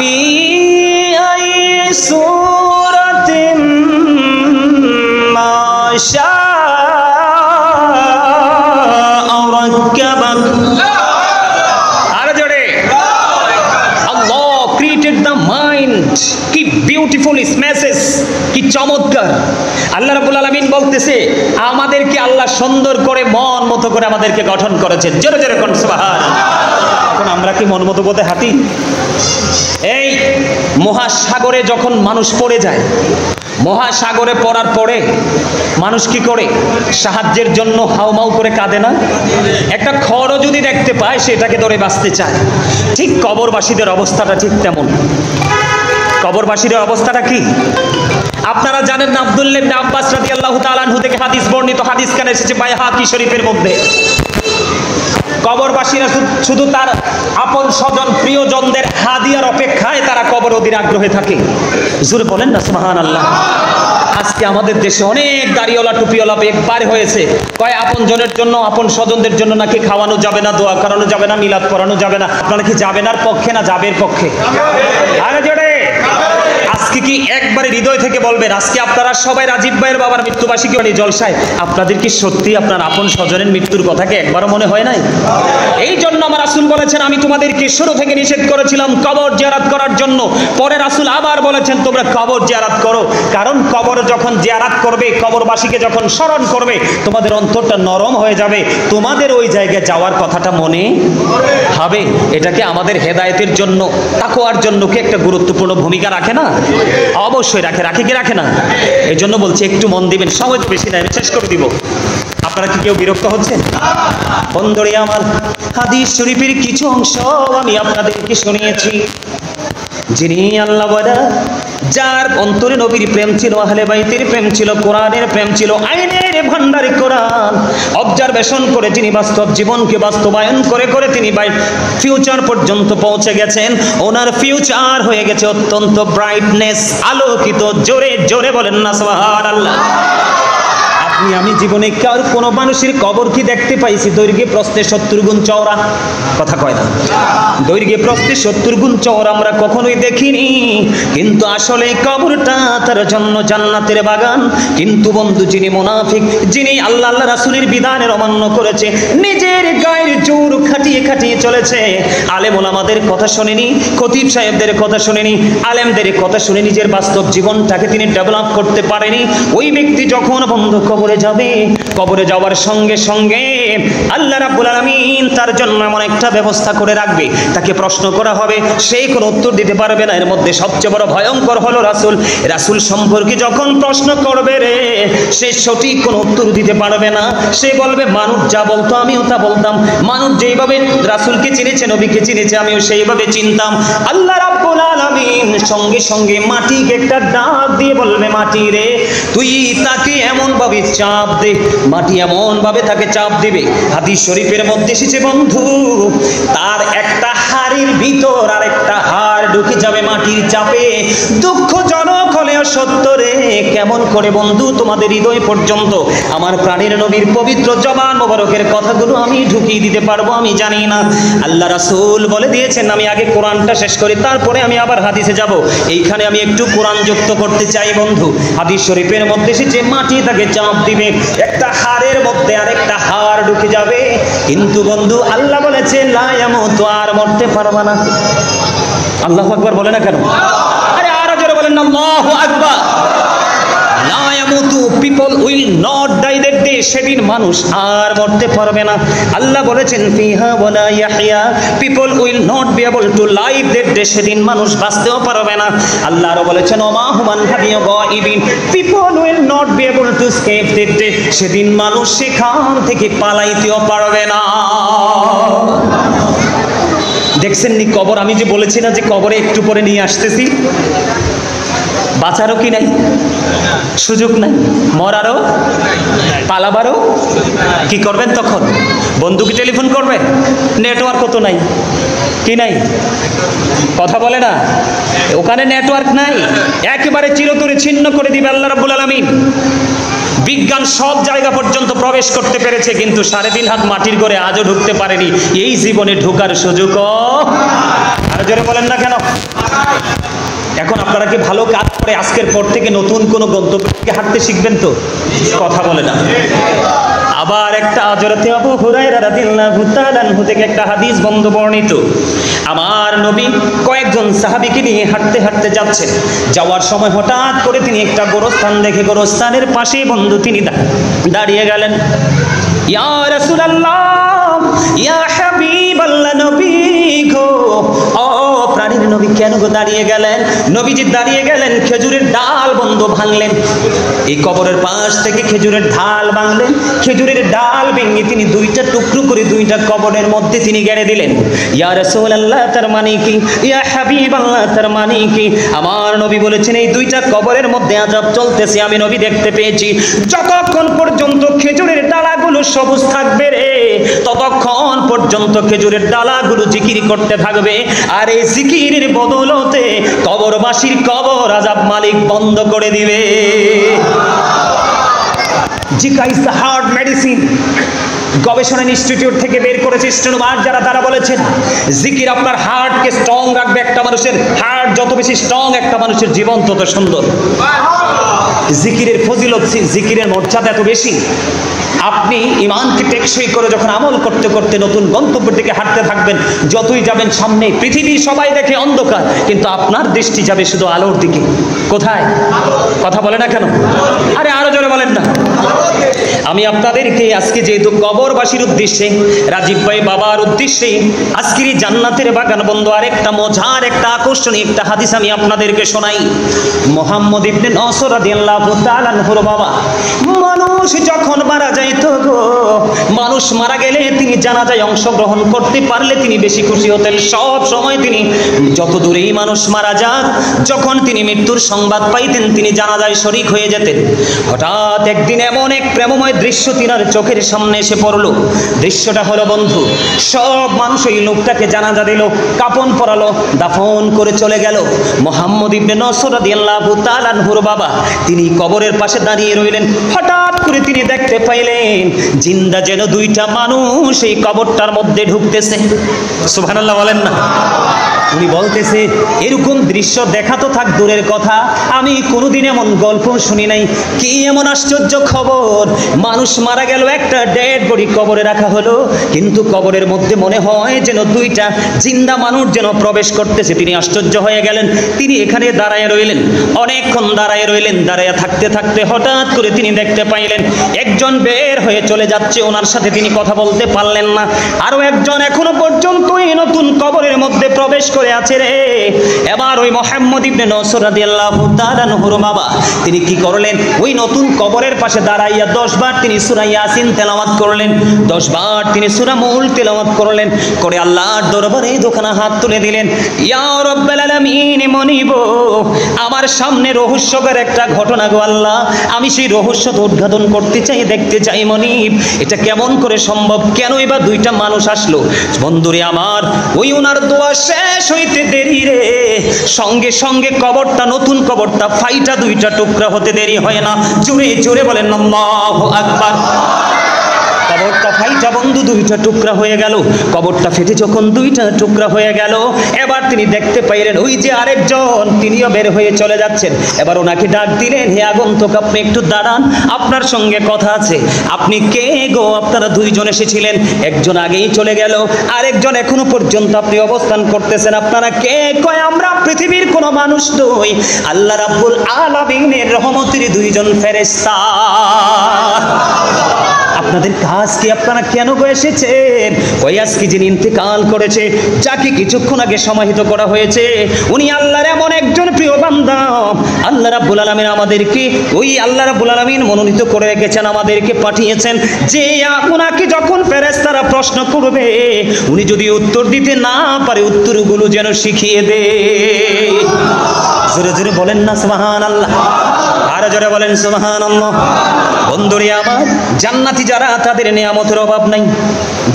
ফি I সূরাতিন মা শাআ রাক্কাবাক। আর জোরে আল্লাহ created the mind. কি বিউটিফুল মেসেজ, কি চমৎকার। আল্লাহ রাব্বুল আলামিন বলতেছে আমাদেরকে আল্লাহ সুন্দর করে মন মতো করে আমাদেরকে গঠন করেছেন। জোরে জোরে কোন সুবহানাল্লাহ। এখন আমরা কি মন মতো পথে হাঁটি? এই মহাসাগরে যখন মানুষ পড়ে যায়, মহাসাগরে পড়ার পরে মানুষ কি করে? সাহায্যের জন্য হাউমাউ করে কাঁদে না? একটা খড়ও যদি দেখতে পায় সেটাকে ধরে বাঁচতে চায়। ঠিক কবরবাসীদের অবস্থাটা ঠিক তেমন। কবরবাসীদের অবস্থাটা কি আপনারা জানেন না? আব্দুল্লাহ ইবনে আব্বাস রাদিয়াল্লাহু তাআলা আনহু থেকে হাদিস বর্ণিত, হাদিস কানে এসেছে বাইহাকি শরীফের মধ্যে। কবরবাসীরা শুধু তার আপন স্বজন প্রিয়জনদের হাদিয়ার অপেক্ষায় তারা কবর অধীর আগ্রহে থাকে। জোরে বলেন না সুবহানাল্লাহ। আজকে আমাদের দেশে অনেক দাড়িওয়ালা টুপিওয়ালা একবার হয়েছে, কয় আপন জনের জন্য আপন স্বজনদের জন্য নাকি খাওয়ানো যাবে না, দোয়া করানো যাবে না, মিলাদ পড়ানো যাবে না। আপনারা কি যাবেনার পক্ষে না যাবের পক্ষে? আরে জোরে আজকে কি একবারে হৃদয় থেকে বলবেন আজকে আপনারা সবাই রাজীব ভাইয়ের বাবার মৃত্যুবার্ষিকী জলসায় আপনাদের কি সত্যি আপনার আপন স্বজনের মৃত্যুর কথাকে একবারও মনে হয় নাই? এই জন্য আমার রাসূল বলেছেন আমি তোমাদেরকে শুরু থেকে নিষেধ করেছিলাম কবর জিয়ারত করার জন্য। পরে রাসূল আবার বলেছেন তোমরা কবর জিয়ারত করো, কারণ কবর যখন জিয়ারত করবে, কবরবাসীকে যখন স্মরণ করবে, তোমাদের অন্তরটা নরম হয়ে যাবে, তোমাদের ওই জায়গায় যাওয়ার কথাটা মনে হবে। এটাকে আমাদের হেদায়েতের জন্য, তাকওয়ার জন্য কি একটা গুরুত্বপূর্ণ ভূমিকা রাখে না? অবশ্যই রাখে। রাখে কি রাখে না? এই জন্য বলছি একটু মন দিবেন, সময় তো বেশি নাই, আমি শেষ করে দিব। আপনারা কি কেউ বিরক্ত হচ্ছেন? বন্ধুরে আমার, হাদিস শরীফের কিছু অংশ আমি আপনাদেরকে শুনিয়েছি। যিনি আল্লাহ বলা, যার অন্তরে নবীর প্রেম ছিল, আহলে বাইতের প্রেম ছিল, কোরআনের প্রেম ছিল, আইনের ভান্ডারে কোরআন অবজারভেশন করে যিনি বাস্তব জীবনকে বাস্তবায়ন করে করে তিনি ফিউচার পর্যন্ত পৌঁছে গেছেন। ওনার ফিউচার হয়ে গেছে অত্যন্ত ব্রাইটনেস, আলোকিত। জোরে জোরে বলেন না সুবহানাল্লাহ। আমি জীবনে কার কোনো মানুষের কবর কি দেখতে পাইছি দৈর্ঘ্যে প্রস্থে 70 গুণ চওড়া? কথা কয় না। দৈর্ঘ্যে প্রস্থে 70 গুণ চওড়া আমরা কখনোই দেখিনি, কিন্তু আসলে কবরটা তার জন্য জান্নাতের বাগান। কিন্তু বন্ধু, যিনি মুনাফিক, যিনি আল্লাহ রাসূলের বিধানের অমান্য করেছে, নিজের গায়ের জোর খাটিয়ে খাটিয়ে চলেছে, আলেম ওলামাদের কথা শুনেনি, খতিব সাহেবদের কথা শুনেনি, আলেমদের কথা শুনে নিজের বাস্তব জীবনটাকে তিনি ডেভেলপ করতে পারেনি, ওই ব্যক্তি যখন বন্ধু কবরে যাবে, কবরে যাওয়ার সঙ্গে সঙ্গে আল্লাহ রাব্বুল আলামিন তার জন্য এমন একটা ব্যবস্থা করে রাখবে, তাকে প্রশ্ন করা হবে, সেই কোনো উত্তর দিতে পারবে না। এর মধ্যে সবচেয়ে বড় ভয়ঙ্কর হলো রাসূল সম্পর্কে যখন প্রশ্ন করবে রে, সে সঠিক কোনো উত্তর দিতে পারবে না। সে বলবে মানুষ যা বলতো আমিও তা বলতাম, মানুষ যেইভাবে রাসূলকে চিনেছে, নবীকে চিনেছে, আমিও সেইভাবে চিনতাম। আল্লাহ রাব্বুল আলামিন সঙ্গে সঙ্গে মাটিকে একটা ডাক দিয়ে বলবে, মাটি রে তুই তাকে এমন ভাবে চাপ দে, মাটি এমন ভাবে তাকে চাপ দিবে। হাদিস শরীফের মধ্যে এসেছে বন্ধু, তার একটা হাড়ের ভিতর আর একটা হাড় ঢুকে যাবে মাটির চাপে। দুঃখজনক হলেও সত্য রে। কেমন করে বন্ধু তোমাদের হৃদয় পর্যন্ত আমার প্রাণের নবীর পবিত্র জবান মোবারকের কথাগুলো আমি ঢুকিয়ে দিতে পারবো আমি জানি না। আল্লাহ রাসূল বলে দিয়েছেন, আমি আগে কোরআনটা শেষ করি, তারপরে আমি আবার হাদিসে যাব। এইখানে আমি একটু কোরআন যুক্ত করতে চাই বন্ধু। হাদিস শরীফের মধ্যে এসেছে মাটি তাকে চাপ দিবে, একটা হাড়ের মধ্যে আরেকটা হাড় ঢুকে যাবে। কিন্তু বন্ধু আল্লাহ বলেছে লা ইয়ামুতু, আর মরতে পারবে না। আল্লাহু আকবার বলে না কেন? আরে আরো জোরে বলেন না আল্লাহু আকবার। লা ইয়ামুতু, people will not die that day, সেদিন মানুষ আর মরতে পারবে না। আল্লাহ বলেছেন ফিহা ওয়ালা ইয়াহইয়া, people will not be able to live that day, সেদিন মানুষ বাঁচতেও পারবে না। আল্লাহ আরো বলেছেন ওমা হুমান হাবিয়া গায়িবিন, people will not be able to escape that day, সেদিন মানুষ সেখান থেকে পালাইতেও পারবে না। দেখছেন নি কবর? আমি যে বলেছি না যে কবরে একটু পরে নিয়ে আসতেছি, বাঁচারও কি নাই সুযোগ নাই, মরারও পালাবারও। কি করবেন তখন? বন্ধুকে টেলিফোন করবেন, নেটওয়ার্ক তো নাই, কি নাই, কথা বলে না, ওখানে নেটওয়ার্ক নাই, একেবারে চিরতরে ছিন্ন করে দিবে আল্লাহ রাব্বুল আলামিন। বিজ্ঞান সব জায়গা পর্যন্ত প্রবেশ করতে পেরেছে, কিন্তু 3.5 হাত মাটির ঘরে আজও ঢুকতে পারেনি। এই জীবনে ঢোকার সুযোগও আরো জোরে বলেন না কেন? এখন আপনারা কি ভালো কাজ করে আজকের পর থেকে নতুন কোনো গন্তব্যে হাঁটতে শিখবেন তো? কথা বলে না। আবার একটা হযরতে আবু হুরায়রা রাদিয়াল্লাহু তাআলা আনহু থেকে একটা হাদিস বর্ণিত। আমার নবী কয়েকজন সাহাবীকে নিয়ে হাঁটতে হাঁটতে যাচ্ছেন। যাওয়ার সময় হঠাৎ করে তিনি একটা গোরস্থান দেখে গোরস্থানের পাশেই বন্ধু তিনি দাঁড়িয়ে গেলেন। ইয়া রাসূলুল্লাহ, ইয়া হাবিবাল্লাহ, নবী গো, ও প্রাণীর নবী কেন গো দাঁড়িয়ে গেলেন? নবীজি দাঁড়িয়ে গেলেন, খেজুরের ডাল বন্ধু ভাঙলেন। এই কবরের পাশ থেকে খেজুরের ডাল ভাঙলেন। খেজুরের ডাল ভেঙে তিনি 2টা টুকরো করে 2টা কবরের মধ্যে তিনি গেড়ে দিলেন। ইয়া রাসূলুল্লাহ, তার মানে কি? ইয়া হাবিবাল্লাহ, তার মানে কি? আমার নবী বলেছেন এই 2টা কবরের মধ্যে আযাব চলতেছে, আমি নবী দেখতে পেয়েছি। যতক্ষণ পর্যন্ত খেজুরের ডালাগুলো সবুজ থাকবে রে, ততক্ষণ পর্যন্ত খেজুরের ডালাগুলো জিকির করতে থাকবে। আর এই জিকিরের বদলতে কবরবাসীর কবর আযাব মালিক বন্ধ করে দিবে। Zika is the heart medicine. গবেষণা ইনস্টিটিউট থেকে বের করেছে স্টেনোমার যারা, তারা বলেছেন জিকির আপনার হার্টকে স্ট্রং রাখবে। একটা মানুষের হার্ট যত বেশি স্ট্রং, একটা মানুষের জীবন তত সুন্দর। জিকিরের ফজিলত, জিকিরের মর্যাদা এত বেশি। আপনি ঈমানকে টেকসই করে যখন আমল করতে করতে নতুন গন্তব্যের দিকে হাঁটতে থাকবেন, যতই যাবেন সামনে পৃথিবী সবাই দেখে অন্ধকার, কিন্তু আপনার দৃষ্টি যাবে শুধু আলোর দিকে। কোথায়? কথা বলে না কেন? আরে আরো জোরে বলেন না। আমি আপনাদেরকে আজকে যেহেতু কবরবাসীর উদ্দেশ্যে, রাজীব ভাই বাবার উদ্দেশ্যে আজকের এই জান্নাতের বাগান বন্ধু আরেকটা মজার, একটা আকর্ষণীয় একটা হাদিস আমি আপনাদেরকে শোনাই। মুহাম্মদ ইবনে নসর রাদিয়াল্লাহু তাআলা আনহুর বাবা, মানুষ যখন মারা যাইতো গো, মানুষ মারা গেলে তিনি জানাজায় অংশগ্রহণ করতে পারলে তিনি বেশি খুশি হতেন। সব সময় তিনি যত দূরেই মানুষ মারা যাক, যখন তিনি মৃত্যুর সংবাদ পাইতেন তিনি জানাজায় শরীক হয়ে যেতেন। হঠাৎ একদিন এমন এক প্রেমময় দৃশ্য তিনার চোখের সামনে এসে পড়লো। দৃশ্যটা হলো বন্ধু, সব মানুষ ওই লোকটাকে জানাজা দিল, কাফন পরালো, দাফন করে চলে গেল। মুহাম্মদ ইবনে নসর রাদিয়াল্লাহু তাআলা আনহুর বাবা তিনি কবরের পাশে দাঁড়িয়ে রইলেন। হঠাৎ করে তিনি দেখতে পাইলেন জিন্দা যেন 2টা মানুষ এই কবরটার মধ্যে ঢুকতেছে। সুবহানাল্লাহ বলেন না। উনি বলতেছে এরকম দৃশ্য দেখা তো থাক দূরের কথা, আমি কোনোদিন এমন গল্প শুনি নাই। কি এমন আশ্চর্য খবর, মানুষ মারা গেল, একটা ডেড বডি কবরে রাখা হলো, কিন্তু কবরের মধ্যে মনে হয় যেন 2টা জিন্দা মানুষ যেন প্রবেশ করতেছে। তিনি আশ্চর্য হয়ে গেলেন। তিনি এখানে দাঁড়ায় রইলেন, অনেকক্ষণ দাঁড়ায় রইলেন। দাঁড়ায় থাকতে থাকতে হঠাৎ করে তিনি দেখতে পাইলেন একজন বের হয়ে চলে যাচ্ছে, ওনার সাথে তিনি কথা বলতে পারলেন না। আরো একজন এখনো পর্যন্ত এই নতুন কবরের মধ্যে প্রবেশ করে আছে রে। এবার ওই মুহাম্মদ ইবনে নসর রাদিয়াল্লাহু তাআলা আনহুর বাবা তিনি কি করলেন, ওই নতুন কবরের পাশে দাঁড়াইয়া 10 বার তিনি সূরা ইয়াসিন তেলাওয়াত করলেন, 10 বার তিনি সূরা মুল তেলাওয়াত করলেন, করে আল্লাহর দরবারে দুখানা হাত তুলে দিলেন। ইয়া রাব্বাল আলামিন, মনিব আমার সামনে রহস্যকর একটা ঘটনা গো আল্লাহ, আমি সেই রহস্য উদ্ঘাটন করতে চাই, দেখতে চাই মনিব, এটা কেমন করে সম্ভব, কেনই বা 2টা মানুষ আসলো। বন্ধুরে আমার, ওই ওনার দোয়া শেষ হইতে দেরি রে, সঙ্গে সঙ্গে কবরটা, নতুন কবরটা ফাইটা 2টা টুকরা হতে দেরি হয় না। জোরে জোরে বলেন আল্লাহু আকবার। কবরটা ফাইটা বন্ধু 2টা টুকরা হয়ে গেল। কবরটা ফেটে যখন 2টা টুকরা হয়ে গেল, এবার তিনি দেখতে পাইলেন ওই যে আরেকজন তিনিও বের হয়ে চলে যাচ্ছেন। এবার ওনাকে ডাক দিলেন, হে আগন্তুক আপনি একটু দাঁড়ান, আপনার সঙ্গে কথা আছে। আপনি কে গো? আপনারা 2 জন এসেছিলেন, একজন আগেই চলে গেল, আরেকজন এখনো পর্যন্ত আপনি অবস্থান করতেছেন, আপনারা কে? কয় আমরা পৃথিবীর কোনো মানুষ নই, আল্লাহ রাব্বুল আলামিনের রহমতের 2 জন ফেরেশতা। আপনাদের কাজ কি? আপনারা কেন গো এসেছেন? ওই আজকে যিনি ইন্তেকাল করেছে, যাকে কিছুক্ষণ আগে সমাহিত করা হয়েছে, উনি আল্লাহর এমন একজন প্রিয় বান্দা। আল্লাহ রাব্বুল আলামিন আমাদেরকে, ওই আল্লাহ রাব্বুল আলামিন মনোনীত করে রেখেছেন, আমাদেরকে পাঠিয়েছেন যে আপনাকে যখন ফেরেশতারা প্রশ্ন করবে, উনি যদি উত্তর দিতে না পারে উত্তরগুলো যেন শিখিয়ে দেয়। জোরে জোরে বলেন না সুবহানাল্লাহ। আরো জোরে বলেন সুবহানাল্লাহ। বন্ধুরে আমার, জান্নাতি যারা তাদের নেয়ামতের অভাব নাই।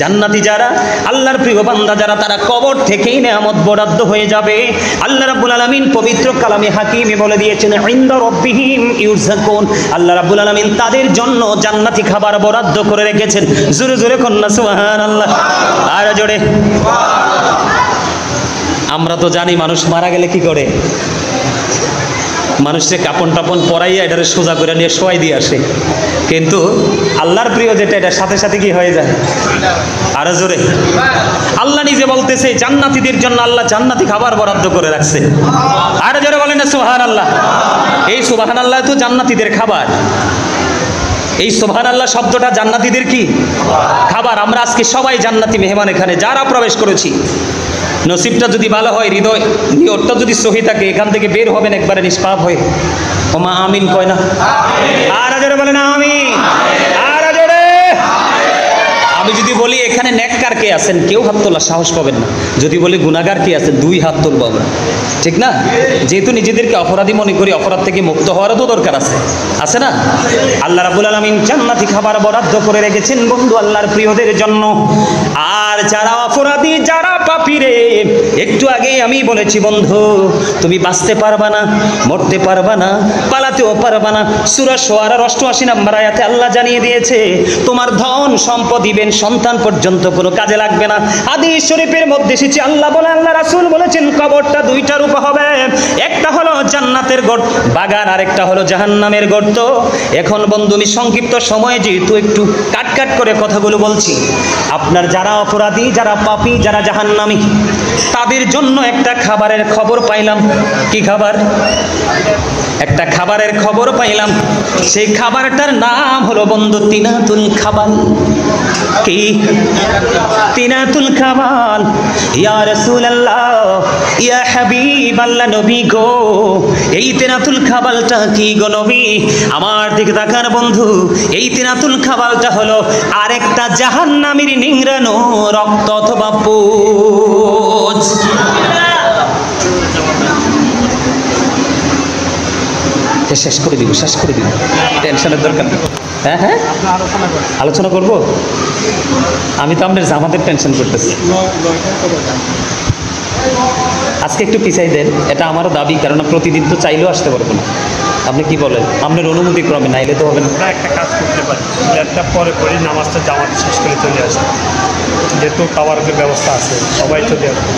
জান্নাতি যারা আল্লাহর প্রিয় বান্দা যারা, তারা কবর থেকেই নেয়ামত বরাদ্দ হয়ে যাবে। আল্লাহ রাব্বুল আলামিন পবিত্র কালামে হাকিমে বলে দিয়েছেন, ইনদা রাব্বিহিম ইউরযাকুন। আল্লাহ রাব্বুল আলামিন তাদের জন্য জান্নাতি খাবার বরাদ্দ করে রেখেছেন। জোরে জোরে কন্যা সুবহানাল্লাহ, আর জোরে। আমরা তো জানি মানুষ মারা গেলে কি করে, মানুষকে কাপন টাপন পরাইয়া এটারে সোজা করে নিয়ে শোয়াই দিয়ে আসে, কিন্তু আল্লাহর প্রিয় যেটা, এটার সাথে সাথে কি হয়ে যায়, আরো জোরে। আল্লাহ নিজে বলতেছে জান্নাতীদের জন্য আল্লাহ জান্নাতি খাবার বরাদ্দ করে রাখছে। আরো জোরে বলেন না সুবহানাল্লাহ। এই সুবহানাল্লাহ তো জান্নাতীদের খাবার। এই সুবহানাল্লাহ শব্দটা জান্নাতীদের কি খাবার। আমরা আজকে সবাই জান্নাতি মেহমান, এখানে যারা প্রবেশ করেছি, নসিবটা যদি ভালো হয়, হৃদয় নিয়তটা যদি সহি থাকে, এখান থেকে বের হবেন একবারে নিষ্পাপ হয়ে। ওমা আমিন কয় না? আর জোরে বলেন আমিন। আর জোরে। আমি যদি বলি এখানে নেককার কে আছেন, কেউ হাত তোলার সাহস পাবেন না। যদি বলি গুনাহগার কে আছেন, 2 হাত তুলবো আমরা, ঠিক না? যেহেতু নিজেদেরকে অপরাধী মনে করি, অপরাধ থেকে মুক্ত হওয়ারও তো দরকার আছে না? আল্লাহ রাব্বুল আলামিন জান্নাতি খাবার বরাদ্দ করে রেখেছেন বন্ধু আল্লাহর প্রিয়দের জন্য। আর যারা অপরাধী, যারা পাপী রে, একটু আগে আমি বলেছি বন্ধু, তুমি বাঁচতে পারবা না, মরতে পারবা না, পালাতেও পারবা না। সূরা শুআরার 88 নম্বর আয়াতে আল্লাহ জানিয়ে দিয়েছে, তোমার ধন সম্পদ দিবেন সন্তান পর্যন্ত কোনো কাজে লাগবে না। হাদিস শরীফের মধ্যে এসেছে, আল্লাহ বলে, আল্লাহ রাসূল বলেছেন, কবরটা 2টা রূপে হবে। একটা হলো জান্নাতের বাগান, আর একটা হলো জাহান্নামের গর্ত। এখন বন্ধু আমি সংক্ষিপ্ত সময়ে যেহেতু একটু কাট করে কথাগুলো বলছি, আপনার যারা অপরাধী, যারা পাপী, যারা জাহান্নামী, তাদের জন্য একটা খাবারের খবর পাইলাম। কি খাবার? একটা খাবারের খবর পাইলাম। সেই খাবারটার নাম হলো বন্ধু তিনাতুল খাবাল। কি? তিনাতুল খাবাল। ইয়া রাসূলুল্লাহ, ইয়া হাবিবাল্লাহ, নবী গো, এই তিনাতুল খাবালটা কি গো নবী? আমার দিকে তাকান বন্ধু, এই তিনাতুল খাবালটা হলো আরেকটা জাহান্নামীর নিংড়ানো রক্ত অথবা পুজ। শেষ করে দিব, টেনশনের দরকার নেই। হ্যাঁ, আলোচনা করব। আমি তো আপনার জামাতের টেনশন করতেছি। আজকে একটু পিছাই দেন, এটা আমারও দাবি, কারণ প্রতিদিন তো চাইলেও আসতে পারবো না। আপনি কি বলেন? আপনার অনুমতি ক্রমে, নাইলে তো হবে না। একটা কাজ করতে পারি, পরে নামাজটা জামাত শেষ করে চলে আসবে, যেহেতু খাবারের ব্যবস্থা আছে, সবাই চলে আসবে।